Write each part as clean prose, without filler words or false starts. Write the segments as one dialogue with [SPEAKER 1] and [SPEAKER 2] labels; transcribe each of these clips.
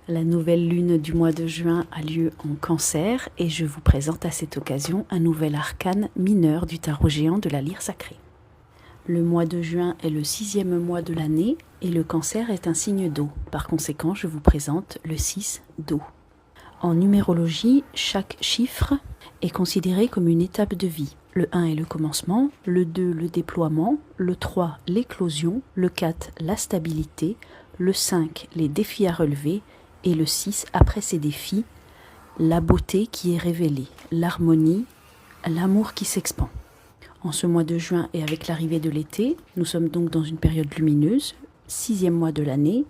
[SPEAKER 1] La nouvelle lune du mois de juin a lieu en Cancer et je vous présente à cette occasion un nouvel arcane mineur du tarot géant de la lyre sacrée. Le mois de juin est le 6e mois de l'année et le Cancer est un signe d'eau. Par conséquent, je vous présente le 6 d'eau. En numérologie, chaque chiffre est considéré comme une étape de vie. Le 1 est le commencement, le 2 le déploiement, le 3 l'éclosion, le 4 la stabilité, le 5 les défis à relever et le 6 après ces défis, la beauté qui est révélée, l'harmonie, l'amour qui s'expand. En ce mois de juin et avec l'arrivée de l'été, nous sommes donc dans une période lumineuse, 6e mois de l'année,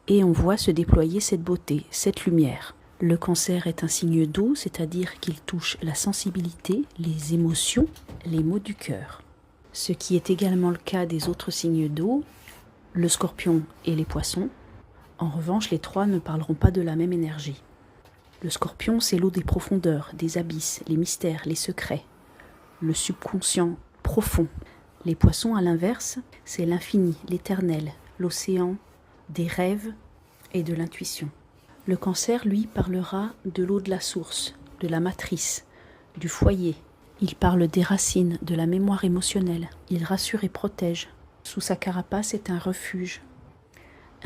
[SPEAKER 1] et on voit se déployer cette beauté, cette lumière. Le Cancer est un signe d'eau, c'est-à-dire qu'il touche la sensibilité, les émotions, les maux du cœur. Ce qui est également le cas des autres signes d'eau, le Scorpion et les Poissons. En revanche, les trois ne parleront pas de la même énergie. Le Scorpion, c'est l'eau des profondeurs, des abysses, les mystères, les secrets, le subconscient profond. Les Poissons, à l'inverse, c'est l'infini, l'éternel, l'océan des rêves et de l'intuition. Le Cancer, lui, parlera de l'eau de la source, de la matrice, du foyer. Il parle des racines, de la mémoire émotionnelle. Il rassure et protège. Sous sa carapace est un refuge.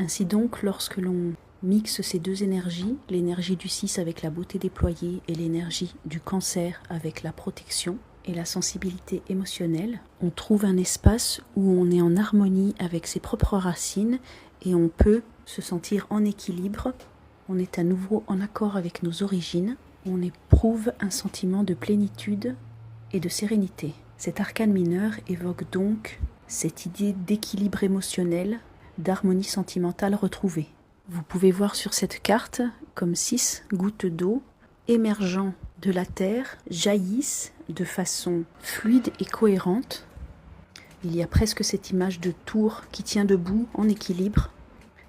[SPEAKER 1] Ainsi donc, lorsque l'on mixe ces deux énergies, l'énergie du 6 avec la beauté déployée et l'énergie du Cancer avec la protection et la sensibilité émotionnelle, on trouve un espace où on est en harmonie avec ses propres racines et on peut se sentir en équilibre. On est à nouveau en accord avec nos origines. On éprouve un sentiment de plénitude et de sérénité. Cet arcane mineur évoque donc cette idée d'équilibre émotionnel, d'harmonie sentimentale retrouvée. Vous pouvez voir sur cette carte comme 6 gouttes d'eau émergeant de la terre jaillissent de façon fluide et cohérente. Il y a presque cette image de tour qui tient debout en équilibre.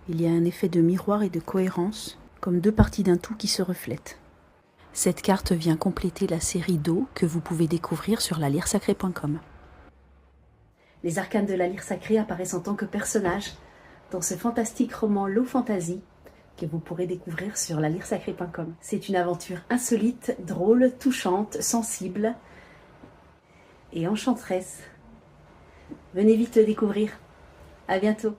[SPEAKER 1] Il y a un effet de miroir et de cohérence, comme deux parties d'un tout qui se reflètent. Cette carte vient compléter la série d'eau que vous pouvez découvrir sur lalyresacrée.com.
[SPEAKER 2] Les arcanes de la lyre sacrée apparaissent en tant que personnages dans ce fantastique roman Low Fantasy que vous pourrez découvrir sur lalyresacrée.com. C'est une aventure insolite, drôle, touchante, sensible et enchanteresse. Venez vite le découvrir. À bientôt.